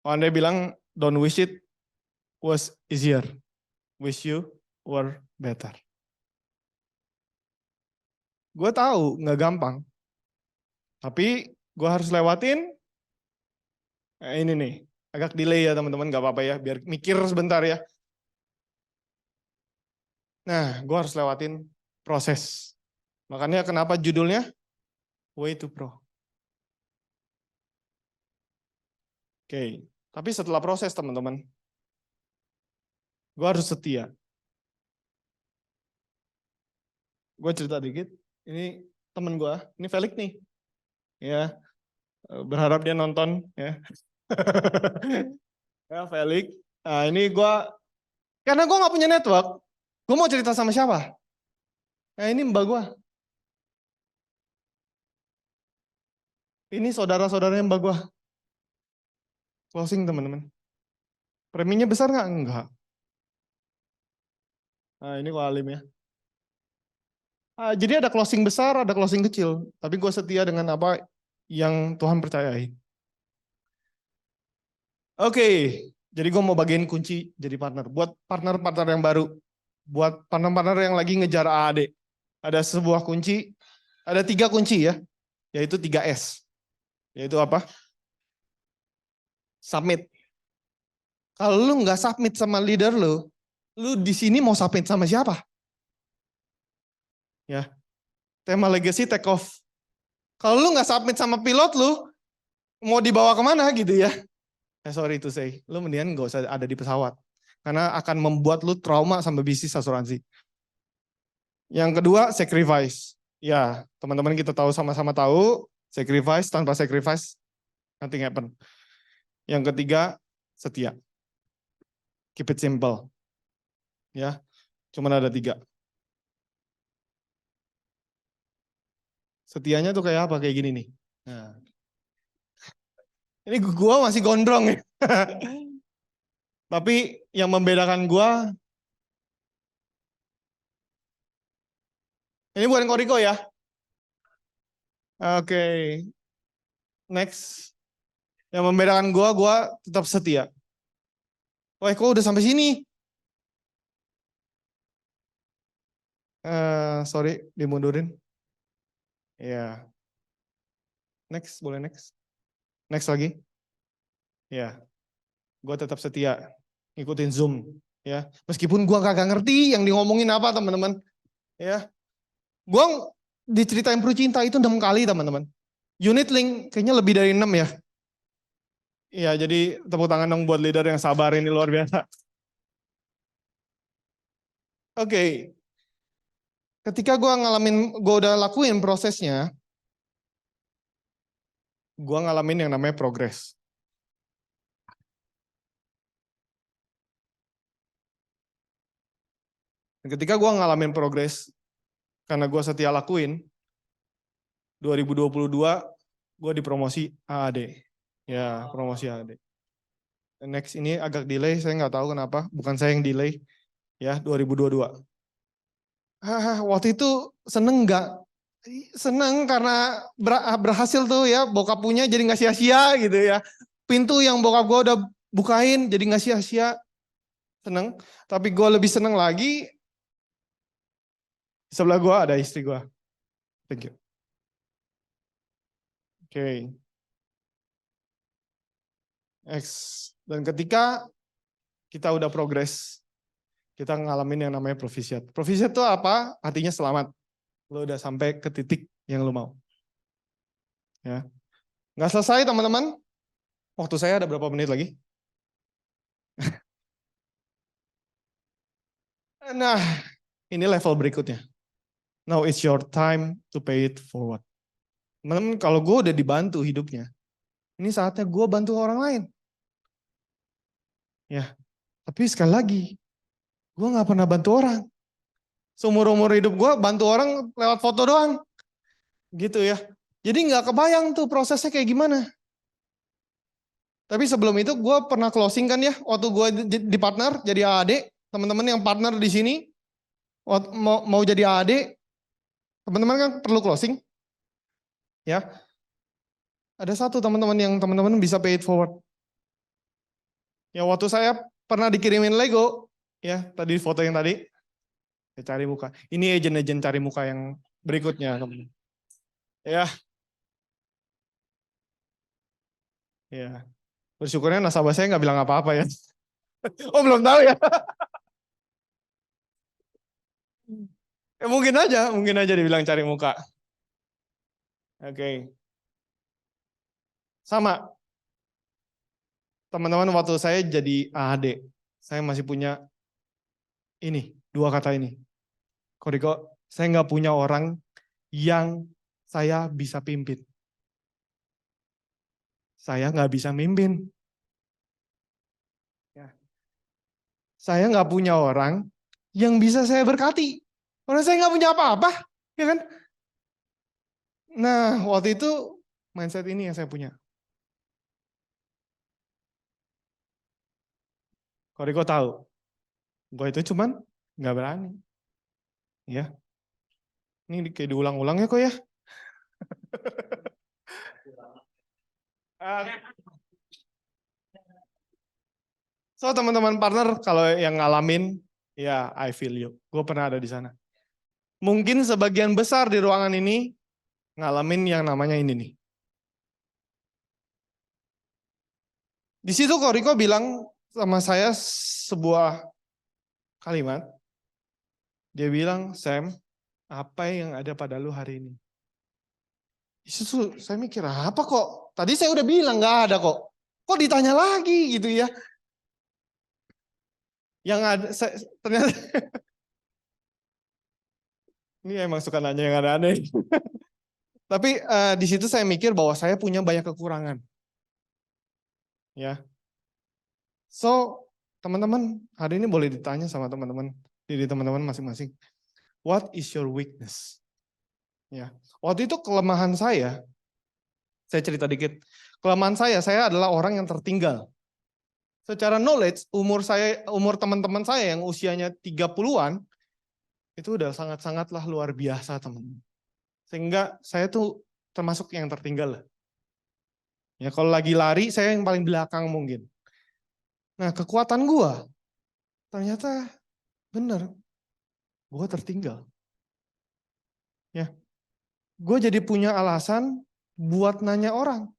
Ko Andre bilang, don't wish it was easier. Wish you were better. Gue tahu nggak gampang. Tapi gue harus lewatin. Nah, ini nih, agak delay ya teman-teman, nggak apa-apa ya, biar mikir sebentar ya. Nah, gue harus lewatin proses. Makanya kenapa judulnya Way to Pro. Oke, tapi setelah proses teman-teman, gue harus setia. Gue cerita dikit, ini temen gue, ini Felix nih. Ya, berharap dia nonton ya. Ya Felix, nah ini gue, karena gue nggak punya network, gue mau cerita sama siapa? Nah ini mbak gue. Ini saudara-saudaranya mbak gue. Closing teman-teman. Preminya besar nggak? Enggak. Nah ini kok alim ya. Jadi ada closing besar, ada closing kecil. Tapi gue setia dengan apa yang Tuhan percayai. Oke, jadi gue mau bagiin kunci jadi partner. Buat partner-partner yang baru. Buat partner-partner yang lagi ngejar AAD. Ada sebuah kunci, ada 3 kunci ya. Yaitu 3S. Yaitu apa? Submit. Kalau lu nggak submit sama leader lu Lu di sini mau submit sama siapa? Ya, tema legacy take off. Kalau lu nggak submit sama pilot lu, mau dibawa kemana gitu ya? Sorry to say, lu mendingan nggak usah ada di pesawat. Karena akan membuat lu trauma sama bisnis asuransi. Yang kedua, sacrifice. Ya, teman-teman kita tahu sama-sama tahu, sacrifice tanpa sacrifice, nothing happen. Yang ketiga, setia. Keep it simple. Ya, cuman ada 3. Setianya tuh kayak apa? Kayak gini nih. Nah. Ini gua masih gondrong ya. Tapi yang membedakan gua, ini bukan Koriko ya. Oke. Next. Yang membedakan gua tetap setia. Wah, kok udah sampai sini? Sorry, dimundurin. Ya. Next, boleh next. Next lagi. Ya. Gue tetap setia ngikutin Zoom. Ya. Meskipun gue kagak ngerti yang di ngomongin apa, teman-teman. Ya. Gue diceritain Peru Cinta itu 6 kali, teman-teman. Unit link kayaknya lebih dari 6 ya. Iya, jadi tepuk tangan dong buat leader yang sabar, ini luar biasa. Oke. Ketika gue udah lakuin prosesnya, gue ngalamin yang namanya progress. Dan ketika gue ngalamin progress, karena gue setia lakuin, 2022 gue dipromosi AAD. Ya, promosi AAD. Next ini agak delay, saya nggak tahu kenapa. Bukan saya yang delay. Ya, 2022. Waktu itu seneng nggak? Seneng karena berhasil tuh ya, bokap punya jadi nggak sia-sia gitu ya. Pintu yang bokap gue udah bukain jadi nggak sia-sia. Seneng. Tapi gue lebih seneng lagi, di sebelah gue ada istri gue. Thank you. Oke. Next. Dan ketika kita udah progres, kita ngalamin yang namanya provisiat. Provisiat itu apa? Artinya selamat. Lo udah sampai ke titik yang lo mau. Ya. Nggak selesai teman-teman. Waktu saya ada berapa menit lagi? Nah, ini level berikutnya. Now it's your time to pay it forward. Teman-teman, kalau gue udah dibantu hidupnya, ini saatnya gue bantu orang lain. Ya, tapi sekali lagi, gue nggak pernah bantu orang. Seumur-umur hidup gue bantu orang lewat foto doang. Gitu ya. Jadi nggak kebayang tuh prosesnya kayak gimana. Tapi sebelum itu gue pernah closing kan ya, waktu gue di partner jadi AAD, teman-teman yang partner di sini mau jadi AAD, teman-teman kan perlu closing. Ya. Ada satu teman-teman yang teman-teman bisa pay it forward. Ya waktu saya pernah dikirimin Lego, ya tadi foto yang tadi, ya, cari muka. Ini agen-agen cari muka yang berikutnya, teman. Ya, ya. Bersyukurnya nasabah saya nggak bilang apa-apa ya. Oh belum tahu ya. Ya mungkin aja dibilang cari muka. Oke. Sama. Teman-teman waktu saya jadi AHD, saya masih punya ini, 2 kata ini. Koriko, saya nggak punya orang yang saya bisa pimpin. Saya nggak bisa mimpin. Ya. Saya nggak punya orang yang bisa saya berkati. Karena saya nggak punya apa-apa, ya kan? Nah, waktu itu mindset ini yang saya punya. Koriko tahu, gue itu cuman nggak berani. Ya, ini kayak diulang-ulang ya kok ya. So teman-teman partner kalau yang ngalamin, ya I feel you. Gue pernah ada di sana. Mungkin sebagian besar di ruangan ini ngalamin yang namanya ini nih. Di situ Koriko bilang sama saya sebuah kalimat. Dia bilang, Sam, apa yang ada pada lu hari ini? Itu saya mikir, apa kok? Tadi saya udah bilang gak ada kok. Kok ditanya lagi gitu ya? Yang ada, ternyata ini emang suka nanya yang aneh-aneh. Tapi di situ saya mikir bahwa saya punya banyak kekurangan. Ya. So, teman-teman, hari ini boleh ditanya sama teman-teman, diri teman-teman masing-masing. What is your weakness? Ya. Waktu itu kelemahan saya cerita dikit. Kelemahan saya adalah orang yang tertinggal. Secara knowledge, umur teman-teman saya yang usianya 30-an, itu udah sangat-sangatlah luar biasa, teman-teman. Sehingga saya tuh termasuk yang tertinggal. Ya, kalau lagi lari, saya yang paling belakang mungkin. Nah, kekuatan gua ternyata bener, gua tertinggal. Ya, gue jadi punya alasan buat nanya orang,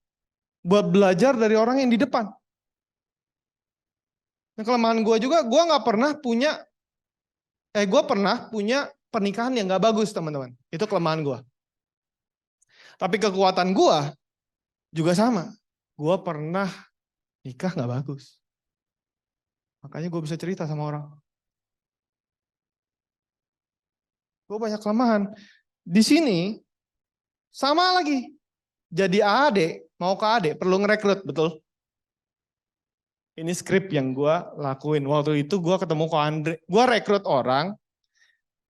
buat belajar dari orang yang di depan. Nah, kelemahan gue juga, gue pernah punya pernikahan yang gak bagus, teman-teman. Itu kelemahan gue. Tapi kekuatan gue juga sama. Gue pernah nikah gak bagus. Makanya gue bisa cerita sama orang. Gue banyak kelemahan. Di sini sama lagi. Jadi AD, mau ke AD, perlu ngerekrut, betul? Ini skrip yang gue lakuin. Waktu itu gue ketemu Ko Andre. Gue rekrut orang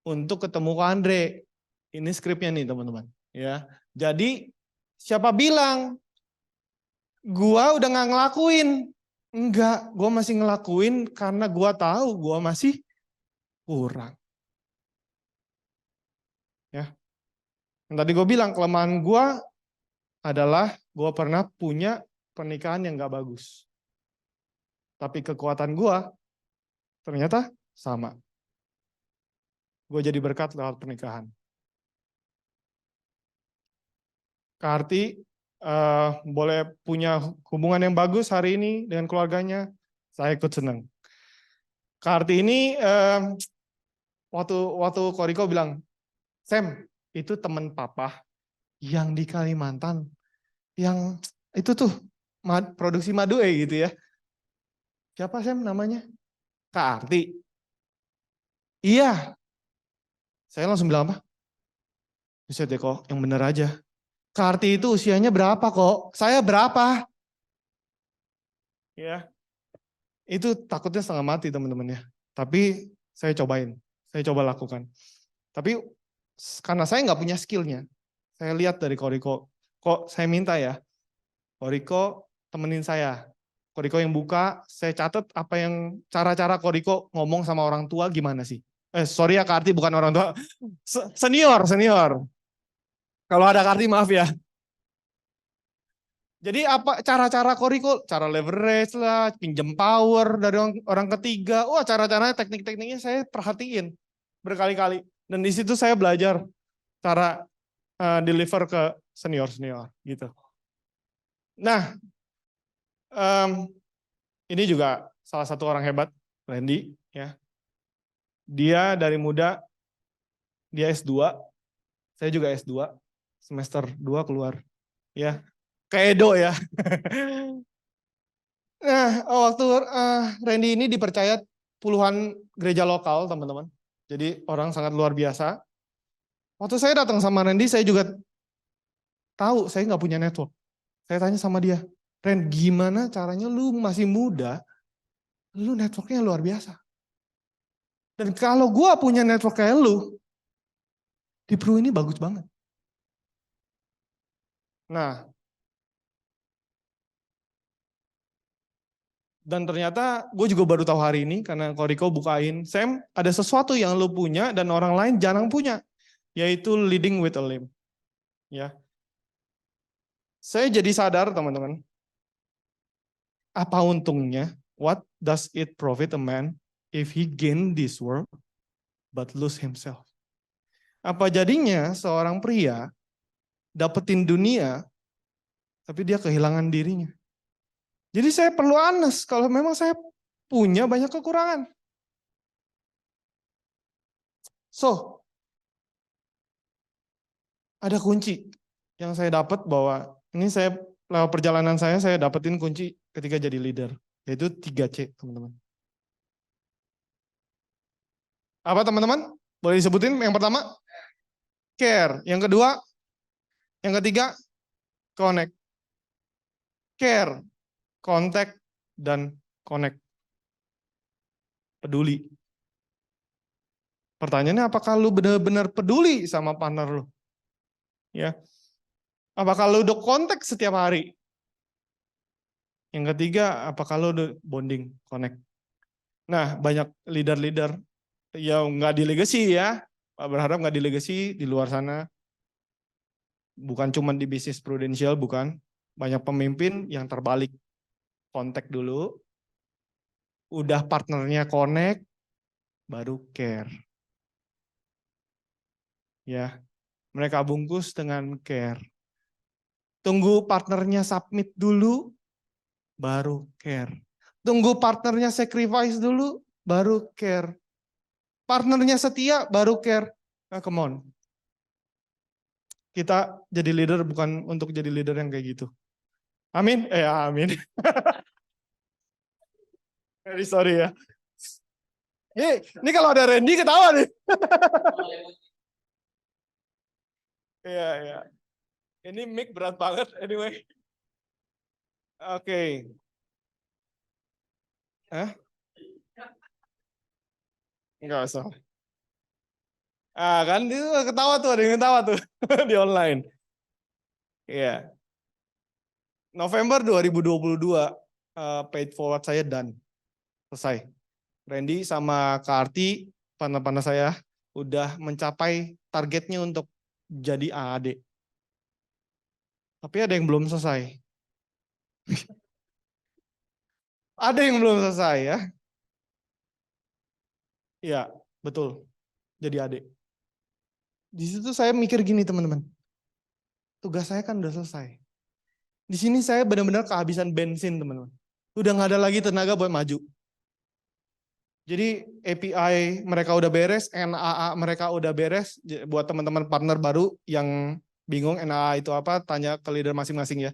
untuk ketemu Ko Andre. Ini skripnya nih, teman-teman. Ya, jadi siapa bilang gue udah gak ngelakuin? Enggak, gue masih ngelakuin karena gue tahu gue masih kurang. Ya, yang tadi gue bilang kelemahan gue adalah gue pernah punya pernikahan yang gak bagus. Tapi kekuatan gue ternyata sama. Gue jadi berkat lewat pernikahan. Kak Arti boleh punya hubungan yang bagus hari ini dengan keluarganya, saya ikut senang. Kak Arti ini waktu Koriko bilang, Sam, itu teman papa yang di Kalimantan, yang itu tuh produksi madu gitu ya. Siapa Sam namanya? Kak Arti. Iya. Saya langsung bilang apa? Bisa deh kok, yang bener aja. Kak Arti itu usianya berapa kok? Saya berapa? Ya. Itu takutnya setengah mati teman-teman ya. Tapi saya cobain. Saya coba lakukan. Tapi karena saya nggak punya skillnya. Saya lihat dari Koriko. Kok saya minta ya. Koriko temenin saya. Koriko yang buka, saya catat apa yang cara-cara Koriko ngomong sama orang tua gimana sih. Sorry ya Kak Arti, bukan orang tua. Senior. Kalau ada Kak Arti maaf ya. Jadi apa cara-cara Koriko, cara leverage lah, pinjam power dari orang ketiga. Wah, cara-caranya teknik-tekniknya saya perhatiin berkali-kali. Dan di situ saya belajar cara deliver ke senior-senior gitu. Nah, ini juga salah satu orang hebat, Randy ya. Dia dari muda dia S2. Saya juga S2. Semester 2 keluar. Ya. Kayak Edo ya. Nah, waktu Randy ini dipercaya puluhan gereja lokal, teman-teman. Jadi orang sangat luar biasa. Waktu saya datang sama Randy, saya juga tahu saya nggak punya network. Saya tanya sama dia, Ren, gimana caranya lu masih muda, lu networknya luar biasa. Dan kalau gue punya network kayak lu, di Pro ini bagus banget. Nah, dan ternyata gue juga baru tahu hari ini, karena Koriko bukain, Sam, ada sesuatu yang lu punya dan orang lain jarang punya, yaitu leading with a limp. Ya. Saya jadi sadar, teman-teman, apa untungnya, what does it profit a man if he gain this world but lose himself? Apa jadinya seorang pria dapetin dunia tapi dia kehilangan dirinya? Jadi saya perlu honest kalau memang saya punya banyak kekurangan. So, ada kunci yang saya dapat bahwa ini saya lewat perjalanan saya dapetin kunci ketika jadi leader, yaitu 3C, teman-teman. Apa teman-teman? Boleh disebutin? Yang pertama, care. Yang kedua, yang ketiga, connect. Care, contact, dan connect. Peduli. Pertanyaannya, apakah lu benar-benar peduli sama partner lu? Ya. Apakah lu udah kontak setiap hari? Yang ketiga, apakah lu udah bonding, connect? Nah, banyak leader-leader yang nggak di legacy ya, berharap nggak di legacy di luar sana. Bukan cuma di bisnis prudensial, bukan. Banyak pemimpin yang terbalik. Kontak dulu, udah partnernya connect, baru care. Ya, mereka bungkus dengan care. Tunggu partnernya submit dulu, baru care. Tunggu partnernya sacrifice dulu, baru care. Partnernya setia, baru care. Nah, come on. Kita jadi leader bukan untuk jadi leader yang kayak gitu. Amin? Amin. Very sorry ya. Ini kalau ada Randy ketawa nih. Iya, iya. Ini mic berat banget anyway. Oke. Hah? Enggak usah. Kan itu ketawa tuh, ada yang ketawa tuh di online. Iya. November 2022 paid forward saya done. Selesai. Randy sama Kak Arti, partner-partner saya, udah mencapai targetnya untuk jadi AAD. Tapi ada yang belum selesai. Ada yang belum selesai ya. Iya, betul. Jadi adik. Di situ saya mikir gini teman-teman. Tugas saya kan udah selesai. Di sini saya benar-benar kehabisan bensin teman-teman. Udah nggak ada lagi tenaga buat maju. Jadi API mereka udah beres, NAA mereka udah beres. Buat teman-teman partner baru yang bingung NAA itu apa, tanya ke leader masing-masing ya.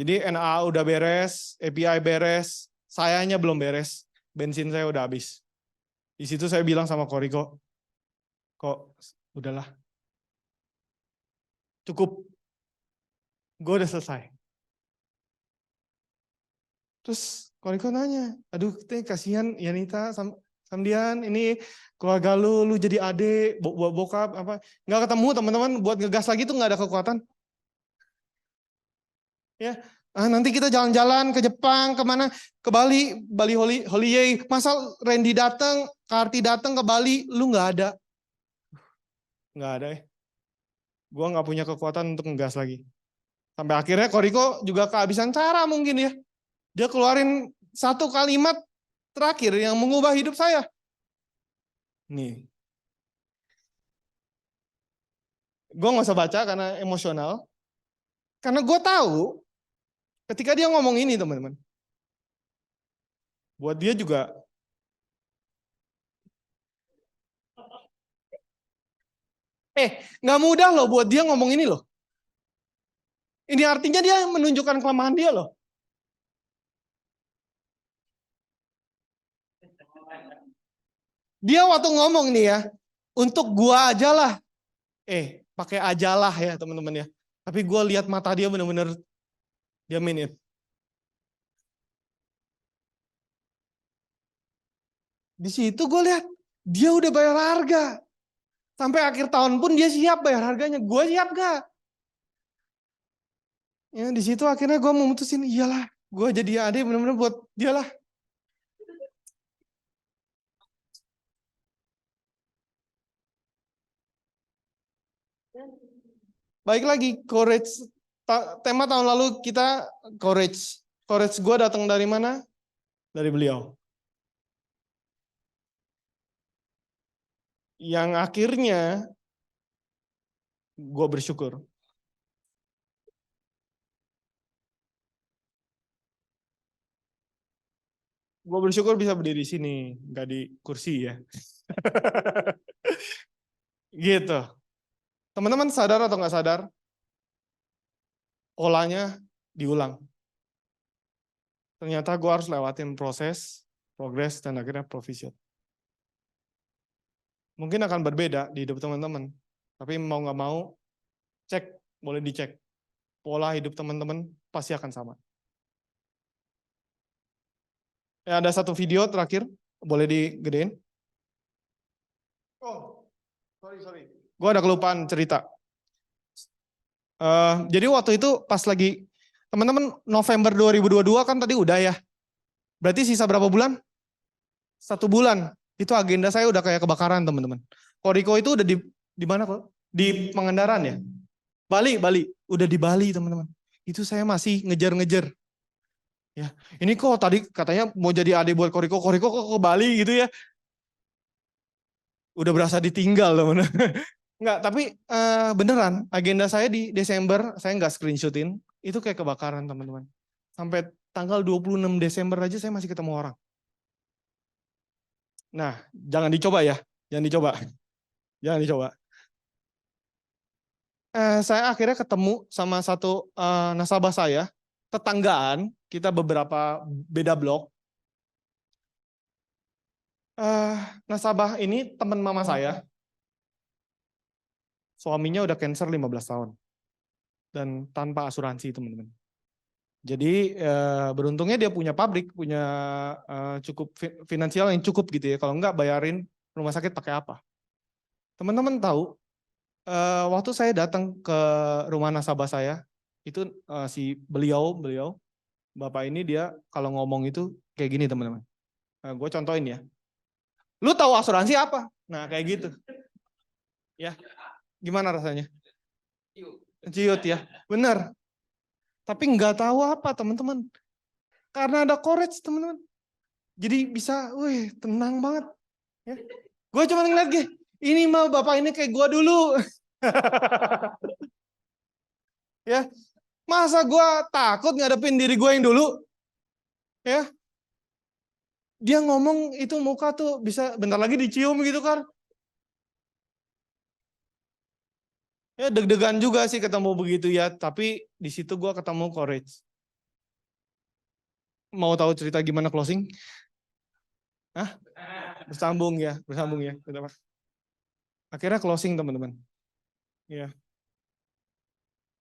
Jadi NAA udah beres, API beres, sayanya belum beres, bensin saya udah habis. Di situ saya bilang sama Koriko, kok udahlah, cukup, gue udah selesai. Terus Koriko nanya, aduh kasihan Yanita, Samdian, ini keluarga lu jadi adik, bokap, apa, nggak ketemu teman-teman, buat ngegas lagi tuh nggak ada kekuatan. Ya, nanti kita jalan-jalan ke Jepang, kemana, ke Bali, Bali Holiday, masa Randy datang, Karti datang ke Bali, lu nggak ada. Nggak ada ya. Gue nggak punya kekuatan untuk ngegas lagi. Sampai akhirnya Koriko juga kehabisan cara mungkin ya. Dia keluarin satu kalimat terakhir yang mengubah hidup saya. Nih. Gue nggak usah baca karena emosional. Karena gue tahu ketika dia ngomong ini teman-teman. Buat dia juga. Nggak mudah loh buat dia ngomong ini loh. Ini artinya dia menunjukkan kelemahan dia loh. Dia waktu ngomong nih ya, untuk gua aja lah. Pakai aja lah ya teman-teman ya. Tapi gua lihat mata dia benar-benar dia minit. Di situ gue lihat dia udah bayar harga. Sampai akhir tahun pun dia siap bayar harganya. Gua siap gak? Ya di situ akhirnya gue memutusin iyalah, gue jadi adik benar-benar buat dia lah. Baik lagi, courage. Tema tahun lalu kita courage. Courage gue datang dari mana? Dari beliau. Yang akhirnya gue bersyukur. Gue bersyukur bisa berdiri di sini, nggak di kursi ya. Gitu. Teman-teman sadar atau nggak sadar? Polanya diulang. Ternyata gue harus lewatin proses, progres, dan akhirnya provision. Mungkin akan berbeda di hidup teman-teman. Tapi mau nggak mau, cek, boleh dicek. Pola hidup teman-teman pasti akan sama. Ya, ada satu video terakhir, boleh digedein. Oh, sorry. Gue ada kelupaan cerita. Jadi waktu itu pas lagi, teman-teman November 2022 kan tadi udah ya. Berarti sisa berapa bulan? 1 bulan. Itu agenda saya udah kayak kebakaran teman-teman. Koriko itu udah di mana kok? Di Pangandaran ya? Bali. Udah di Bali teman-teman. Itu saya masih ngejar-ngejar. Ya, ini kok tadi katanya mau jadi adik buat Koriko kok ke Bali gitu ya. Udah berasa ditinggal teman-teman. Enggak, tapi beneran agenda saya di Desember, saya nggak screenshotin, itu kayak kebakaran teman-teman. Sampai tanggal 26 Desember aja saya masih ketemu orang. Nah, jangan dicoba ya, jangan dicoba. Saya akhirnya ketemu sama satu nasabah saya, tetanggaan, kita beberapa beda blok. Nasabah ini teman mama saya, suaminya udah cancer 15 tahun. Dan tanpa asuransi teman-teman. Jadi beruntungnya dia punya pabrik, punya cukup finansial yang cukup gitu ya. Kalau enggak bayarin rumah sakit pakai apa. Teman-teman tahu, waktu saya datang ke rumah nasabah saya, itu si beliau, bapak ini dia kalau ngomong itu kayak gini teman-teman. Gue contohin ya. Lu tahu asuransi apa? Nah kayak gitu. Ya, gimana rasanya? Ciut ya, benar. Tapi nggak tahu apa teman-teman. Karena ada courage teman-teman. Jadi bisa, wih tenang banget. Ya. Gue cuma ngeliat ini mah bapak ini kayak gue dulu. Ya, masa gue takut ngadepin diri gue yang dulu? Ya, dia ngomong itu muka tuh bisa bentar lagi dicium gitu kan? Ya deg-degan juga sih ketemu begitu ya, tapi di situ gue ketemu courage. Mau tahu cerita gimana closing? Hah? Bersambung ya. Akhirnya closing teman-teman. Ya.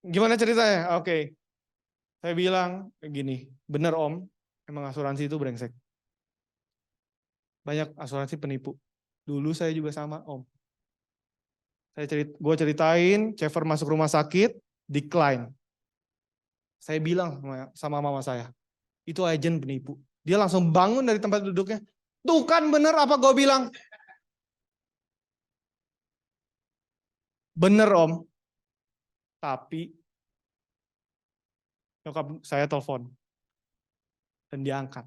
Gimana ceritanya? Oke. Saya bilang gini, bener om, emang asuransi itu brengsek. Banyak asuransi penipu. Dulu saya juga sama om. Gue ceritain, Cever masuk rumah sakit, decline. Saya bilang sama mama saya, itu agen penipu. Dia langsung bangun dari tempat duduknya. Tuh kan bener apa gue bilang? Bener om. Tapi nyokap saya telepon. Dan dia angkat.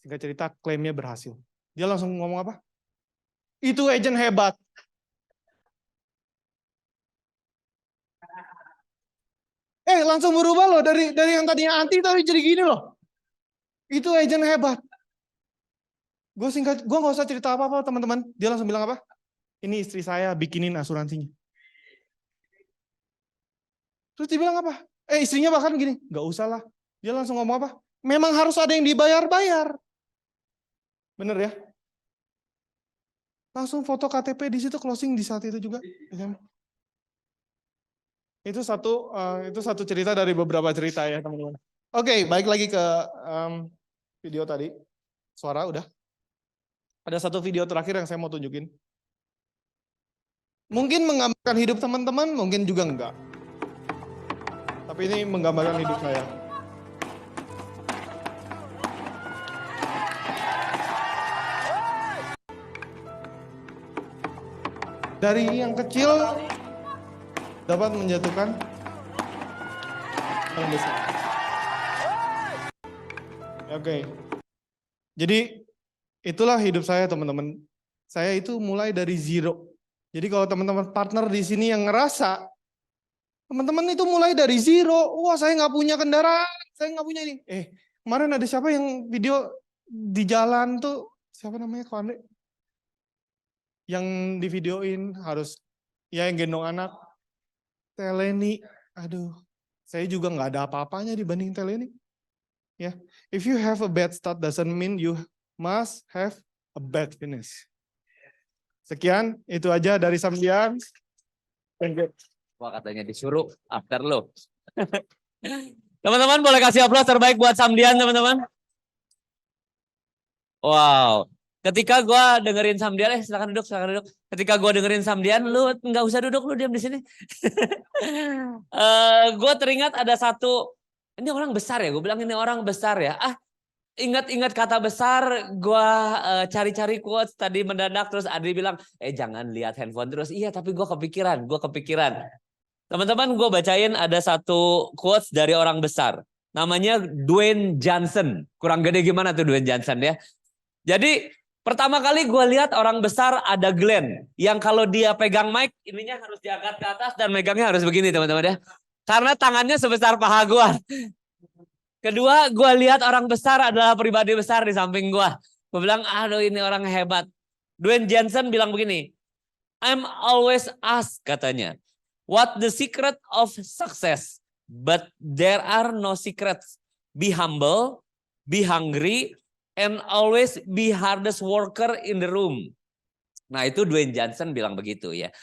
Singkat cerita klaimnya berhasil. Dia langsung ngomong apa? Itu agen hebat. Langsung berubah loh dari yang tadinya anti tapi jadi gini loh. Itu agen hebat. Gue nggak usah cerita apa-apa teman-teman. Dia langsung bilang apa? Ini istri saya bikinin asuransinya. Terus dia bilang apa? Istrinya bahkan gini, nggak usah lah. Dia langsung ngomong apa? Memang harus ada yang dibayar-bayar. Bener ya? Langsung foto KTP di situ closing di saat itu juga. Itu satu cerita dari beberapa cerita ya teman-teman. Oke, balik lagi ke video tadi. Suara udah. Ada satu video terakhir yang saya mau tunjukin. Mungkin menggambarkan hidup teman-teman, mungkin juga enggak. Tapi ini menggambarkan hidup saya. Dari yang kecil dapat menjatuhkan yang besar. Oke. Jadi itulah hidup saya teman-teman. Saya itu mulai dari zero. Jadi kalau teman-teman partner di sini yang ngerasa teman-teman itu mulai dari zero. Wah saya nggak punya kendaraan, saya nggak punya ini. Kemarin ada siapa yang video di jalan tuh, siapa namanya Kok Andre? Yang di videoin harus ya yang gendong anak. Teleni, aduh, saya juga nggak ada apa-apanya dibanding Teleni. Ya, if you have a bad start doesn't mean you must have a bad finish. Sekian, itu aja dari Samdian. Thank you. Wah, katanya disuruh after lo. Teman-teman boleh kasih aplaus terbaik buat Samdian, teman-teman. Wow. Ketika gue dengerin Samdian, silakan duduk, silakan duduk. Ketika gue dengerin Samdian, lu nggak usah duduk, lu diam di sini. Gue teringat ada satu, ini orang besar ya, gue bilang ini orang besar ya. Ingat-ingat kata besar, gue cari-cari quotes tadi mendadak, terus Adri bilang, jangan lihat handphone terus. Iya, tapi gue kepikiran. Teman-teman, gue bacain ada satu quotes dari orang besar. Namanya Dwayne Johnson. Kurang gede gimana tuh Dwayne Johnson ya. Jadi pertama kali gue lihat orang besar ada Glenn. Yang kalau dia pegang mic, ininya harus diangkat ke atas dan megangnya harus begini teman-teman ya. Karena tangannya sebesar paha gue. Kedua, gue lihat orang besar adalah pribadi besar di samping gue. Gue bilang, aduh ini orang hebat. Dwayne Johnson bilang begini, I'm always asked katanya, what the secret of success? But there are no secrets. Be humble, be hungry, and always be hardest worker in the room. Nah itu Dwayne Johnson bilang begitu ya.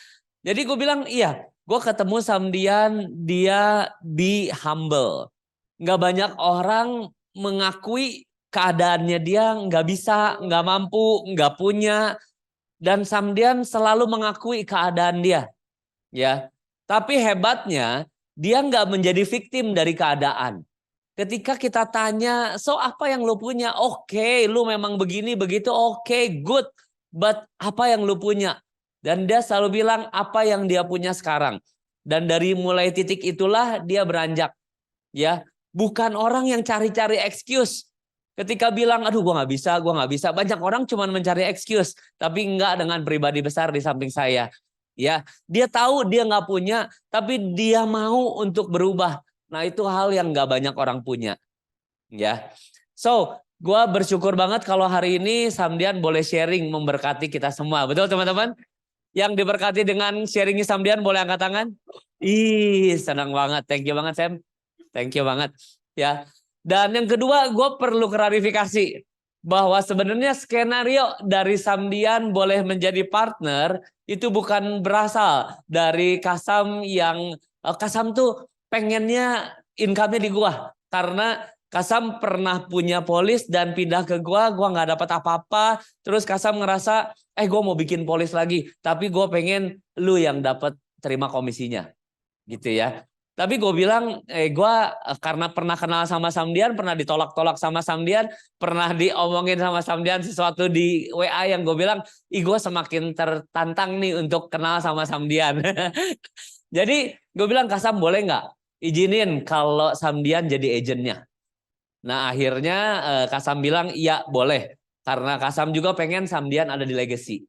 Jadi gue bilang iya, gue ketemu Samdian, dia be humble. Nggak banyak orang mengakui keadaannya dia nggak bisa, nggak mampu, nggak punya. Dan Samdian selalu mengakui keadaan dia. Ya, tapi hebatnya dia nggak menjadi victim dari keadaan. Ketika kita tanya, so apa yang lu punya? Oke, lu memang begini, begitu, oke, good. But apa yang lu punya? Dan dia selalu bilang apa yang dia punya sekarang. Dan dari mulai titik itulah dia beranjak. Ya, bukan orang yang cari-cari excuse. Ketika bilang, aduh gue nggak bisa. Banyak orang cuma mencari excuse. Tapi enggak dengan pribadi besar di samping saya. Ya, dia tahu dia nggak punya, tapi dia mau untuk berubah. Nah itu hal yang nggak banyak orang punya. Ya, so gue bersyukur banget kalau hari ini Samdian boleh sharing memberkati kita semua. Betul teman-teman? Yang diberkati dengan sharingnya Samdian boleh angkat tangan? Ih, senang banget. Thank you banget Sam. Thank you banget. Ya. Dan yang kedua, gue perlu klarifikasi bahwa sebenarnya skenario dari Samdian boleh menjadi partner itu bukan berasal dari Kasam yang Kasam tuh pengennya income-nya di gua karena Kasam pernah punya polis dan pindah ke gua nggak dapat apa-apa. Terus Kasam ngerasa, gua mau bikin polis lagi, tapi gua pengen lu yang dapat terima komisinya, gitu ya. Tapi gue bilang, gue karena pernah kenal sama Samdian, pernah ditolak-tolak sama Samdian, pernah diomongin sama Samdian sesuatu di WA yang gue bilang, gue semakin tertantang nih untuk kenal sama Samdian. Jadi gue bilang, Kasam boleh nggak izinin kalau Samdian jadi agennya? Nah akhirnya Kasam bilang, iya boleh. Karena Kasam juga pengen Samdian ada di Legacy.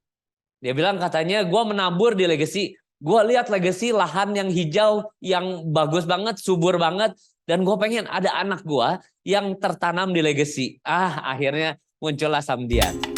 Dia bilang katanya, gue menabur di Legacy. Gue lihat Legacy lahan yang hijau, yang bagus banget, subur banget. Dan gue pengen ada anak gue yang tertanam di Legacy. Akhirnya muncullah Samdian.